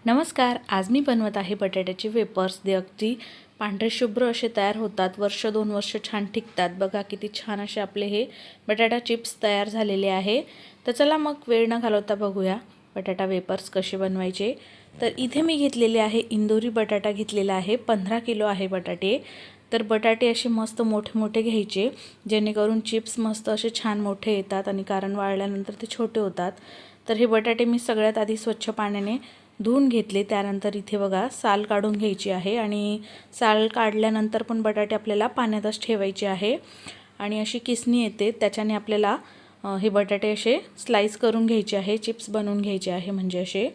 नमस्कार. आज मी बनवत आहे बटाट्याचे वेपर्स. ते अगदी पांढरे शुभ्र असे तयार होतात. वर्ष 2 वर्ष छान टिकतात. बघा किती छान असे आपले हे बटाटा चिप्स तयार झालेले आहे. तर चला मग वेळ न घालवता बघूया बटाटा वेपर्स कसे बनवायचे. तर इथे मी घेतलेले आहे इंदोरी बटाटा घेतलेला आहे. 15 किलो आहे बटाटे. तर बटाटे असे मस्त मोठे मोठे घ्यायचे जेणेकरून चिप्स मस्त असे छान मोठे येतात आणि कारण वाळल्यानंतर ते छोटे होतात. तर हे बटाटे मी सगळ्यात आधी स्वच्छ पाण्याने धुवून घेतले. त्यानंतर इथे बघा साल काढून घ्यायची आहे आणि साल काढल्यानंतर पण बटाटे आपल्याला पाण्यातच ठेवायचे आहे. आणि अशी किसणी येते त्याच्याने आपल्याला हे बटाटे असे स्लाइस करून घ्यायचे आहे, चिप्स बनवून घ्यायचे आहे म्हणजे असे.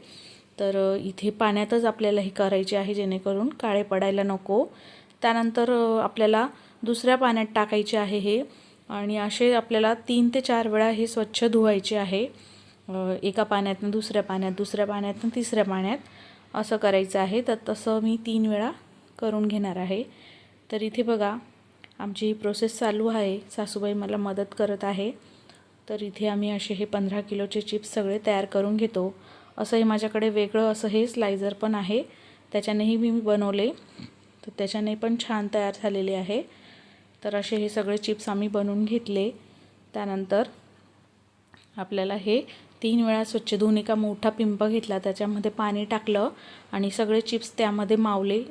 तर इथे पाण्यातच आपल्याला हे करायचे आहे जेणेकरून काळे पडायला नको. त्यानंतर आपल्याला दुसऱ्या पाण्यात टाकायचे आहे हे आणि असे आपल्याला 3 ते 4 वेळा हे स्वच्छ धुवायचे आहे. एका पाण्यातून दुसऱ्या पाण्यात, दुसऱ्या पाण्यातून तिसऱ्या पाण्यात असं करायचं आहे. तर तसं मी 3 वेळा करून घेणार आहे. तर इथे बघा आमची ही प्रोसेस चालू आहे. सासूबाई मला मदत करत आहे. तर इथे आम्ही असे हे 15 किलोचे चिप्स सगळे तयार करून घेतो. असं हे माझ्याकडे वेगळं असं हे स्लायझर पण आहे, त्याच्यानेही मी बनवले. तर त्याच्याने पण छान तयार झालेले आहे. तर असे हे सगळे चिप्स आम्ही बनवून घेतले. त्यानंतर आपल्याला हे 3 वेळा स्वच्छ धुवून एका मोठा पिंप घेतला, त्याच्यामध्ये पाणी टाकलं आणि सगळे चिप्स त्यामध्ये मावले.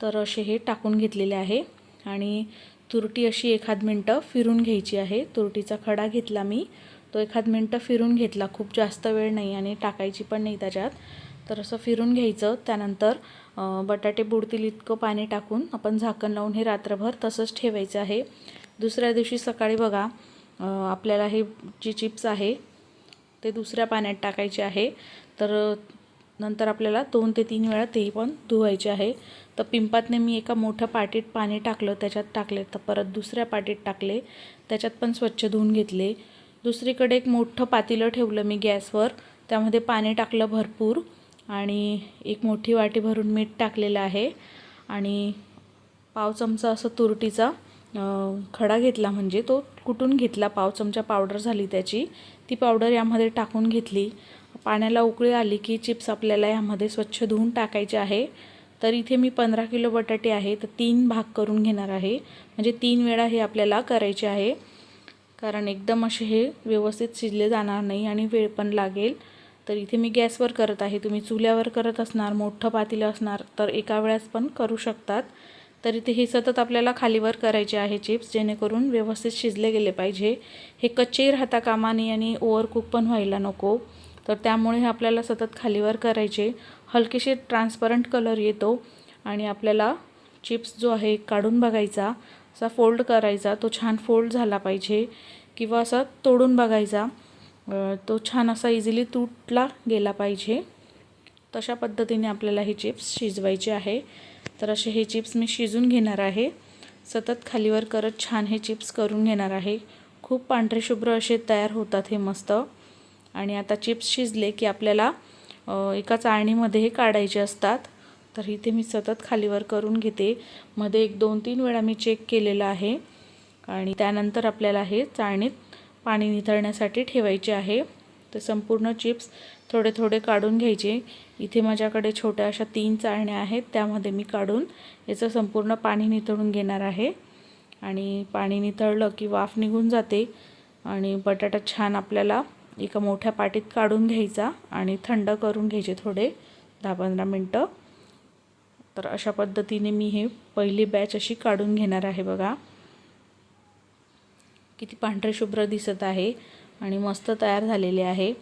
तर असे हे टाकून घेतलेले आहे आणि तुरटी अशी 1 मिनिटं फिरून घ्यायची आहे. तुरटीचा खडा घेतला मी, तो 1 मिनिटं फिरून घेतला. खूप जास्त वेळ नाही आणि टाकायची पण नाही त्याच्यात. तर असं फिरून घ्यायचं. त्यानंतर बटाटे बुडतील इतकं पाणी टाकून आपण झाकण लावून हे रात्रभर तसंच ठेवायचं आहे. दुसऱ्या दिवशी सकाळी बघा आपल्याला हे जे चिप्स आहे ते दुसऱ्या पाण्यात टाकायचे आहे. तर नंतर आपल्याला 2 ते 3 वेळा तेही पण धुवायचे आहे. तर पिंपातने मी एका मोठ्या पाटीत पाणी टाकलं, त्याच्यात टाकले. तर परत दुसऱ्या पाटीत टाकले, त्याच्यात पण स्वच्छ धुवून घेतले. दुसरीकडे एक मोठं पातेलं ठेवलं मी गॅसवर, त्यामध्ये पाणी टाकलं भरपूर आणि एक मोठी वाटी भरून मीठ टाकलेलं आहे आणि पाव चमचा असं तुरटीचा खडा घेतला, म्हणजे तो कुटून घेतला. पाव चमचा पावडर झाली त्याची, ती पावडर यामध्ये टाकून घेतली. पाण्याला उकळी आली की चिप्स आपल्याला यामध्ये स्वच्छ धुवून टाकायचे आहे. तर इथे मी 15 किलो बटाटे आहे तर 3 भाग करून घेणार आहे, म्हणजे 3 वेळा हे आपल्याला करायचे आहे. कारण एकदम असे हे व्यवस्थित शिजले जाणार नाही आणि वेळ पण लागेल. तर इथे मी गॅसवर करत आहे. तुम्ही चुल्यावर करत असणार, मोठं पातेलं असणार तर एका वेळास पण करू शकतात. तर इथे हे सतत आपल्याला खालीवर करायचे आहे चिप्स, जेणेकरून व्यवस्थित शिजले गेले पाहिजे. हे कच्चे राहता कामा नये आणि ओव्हरकुक पण व्हायला नको. तर त्यामुळे हे आपल्याला सतत खालीवर करायचे. हलकेसे ट्रान्सपरंट कलर येतो आणि आपल्याला चिप्स जो आहे काढून बघायचा, असा फोल्ड करायचा, तो छान फोल्ड झाला पाहिजे किंवा असा तोडून बघायचा, तो छान असा इझिली तुटला गेला पाहिजे. तशा पद्धतीने आपल्याला हे चिप्स शिजवायचे आहे. तर असे हे चिप्स मी शिजून घेणार आहे. सतत खालीवर करत छान हे चिप्स करून घेणार आहे. खूप पांढरे शुभ्र असे तयार होतात हे मस्त. आणि आता चिप्स शिजले की आपल्याला एका चाळणीमध्ये हे काढायचे असतात. तर इथे मी सतत खालीवर करून घेते. मध्ये 1-2-3 वेळा मी चेक केलेलं आहे आणि त्यानंतर आपल्याला हे चाळणीत पाणी निथळण्यासाठी ठेवायचे आहे. तर संपूर्ण चिप्स थोडे थोडे काढून घ्यायचे. इथे माझ्याकडे छोट्या अशा 3 चाळण्या आहेत, त्यामध्ये मी काढून याचं संपूर्ण पाणी निथळून घेणार आहे. आणि पाणी निथळलं की वाफ निघून जाते आणि बटाटा छान आपल्याला एका मोठ्या पाटीत काढून घ्यायचा आणि थंड करून घ्यायचे थोडे 10-15 मिनटं. तर अशा पद्धतीने मी हे पहिली बॅच अशी काढून घेणार आहे. बघा किती पांढरे शुभ्र दिसत आहे आणि मस्त तयार झालेले आहे.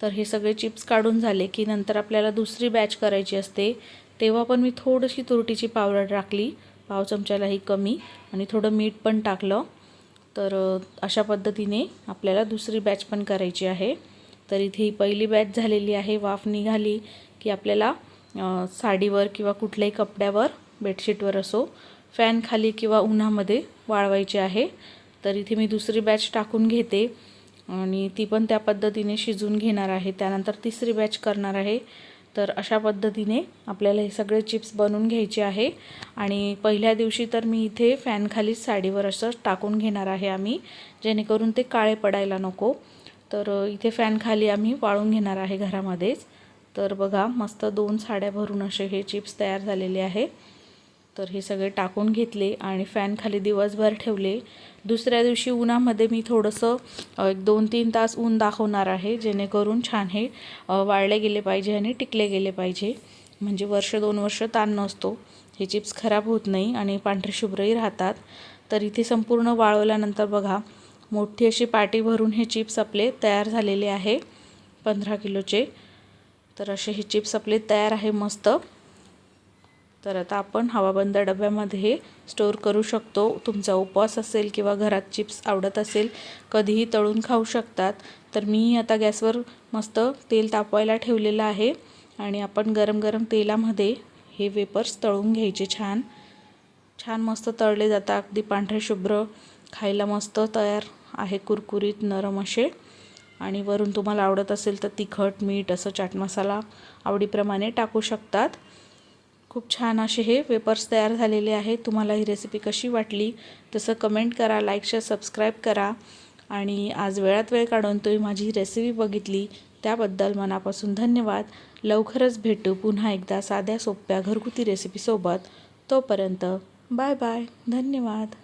तर हे सगळे चिप्स काढून झाले की नंतर आपल्याला दुसरी बॅच करायची असते. तेव्हा पण मी थोडीशी तुरटीची पावडर टाकली, पाव चमच्यालाही कमी, आणि थोडं मीठ पण टाकलं. तर अशा पद्धतीने आपल्याला दुसरी बॅच पण करायची आहे. तर इथे ही पहिली बॅच झालेली आहे. वाफ निघाली की आपल्याला साडीवर किंवा कुठल्याही कपड्यावर, बेडशीटवर असो, फॅन खाली किंवा उन्हामध्ये वाळवायचे आहे. तर इथे मी दुसरी बॅच टाकून घेते आणि ती पण त्या पद्धतीने शिजून घेणार आहे. त्यानंतर तिसरी बॅच करणार आहे. तर अशा पद्धतीने आपल्याला हे सगळे चिप्स बनवून घ्यायचे आहे. आणि पहिल्या दिवशी तर मी इथे फॅनखाली साडीवर असं टाकून घेणार आहे आम्ही, जेणेकरून ते काळे पडायला नको. तर इथे फॅनखाली आम्ही वाळून घेणार आहे घरामध्येच. तर बघा मस्त 2 साड्या भरून असे हे चिप्स तयार झालेले आहे। तर हे सगळे टाकून घेतले आणि फॅन खाली दिवसभर ठेवले। दुसऱ्या दिवशी उन्हामध्ये मी थोडंसं 2-3 तास ऊन दाखवणार आहे, जेणेकरून छान हे वाळले गेले पाहिजे आणि टिकले गेले पाहिजे, म्हणजे वर्ष 2 वर्ष ताण नसतो, हे चिप्स खराब होत नाही आणि पांढरे शुभ्रही राहतात। तर इथे संपूर्ण वाळवल्यानंतर बघा मोठी अशी पाटी भरून हे चिप्स आपले तयार झालेले आहे 15 किलोचे। तर असे हे चिप्स आपले तयार आहे मस्त। तर आता आपण हवाबंद डब्यामध्ये हे स्टोर करू शकतो। तुमचा उपवास असेल किंवा घरात चिप्स आवडत असेल कधीही तळून खाऊ शकतात। तर मी आता गॅसवर मस्त तेल तापवायला ठेवलेलं आहे आणि आपण गरम गरम तेलामध्ये हे वेपर्स तळून घ्यायचे। छान छान मस्त तळले जातात, अगदी पांढरे शुभ्र, खायला मस्त तयार आहे, कुरकुरीत नरम असे। आणि वरून तुम्हाला आवडत असेल तर तिखट मीठ असं चाट मसाला आवडीप्रमाणे टाकू शकतात। खूप छान असे हे वेपर्स तयार झालेले आहेत। तुम्हाला ही रेसिपी कशी वाटली तसं कमेंट करा, लाईक शेअर सबस्क्राईब करा। आणि आज वेळात वेळ काढून तुम्ही माझी रेसिपी बघितली त्याबद्दल मनापासून धन्यवाद। लवकरच भेटू पुन्हा एकदा साध्या सोप्या घरगुती रेसिपीसोबत। तोपर्यंत बाय बाय, धन्यवाद।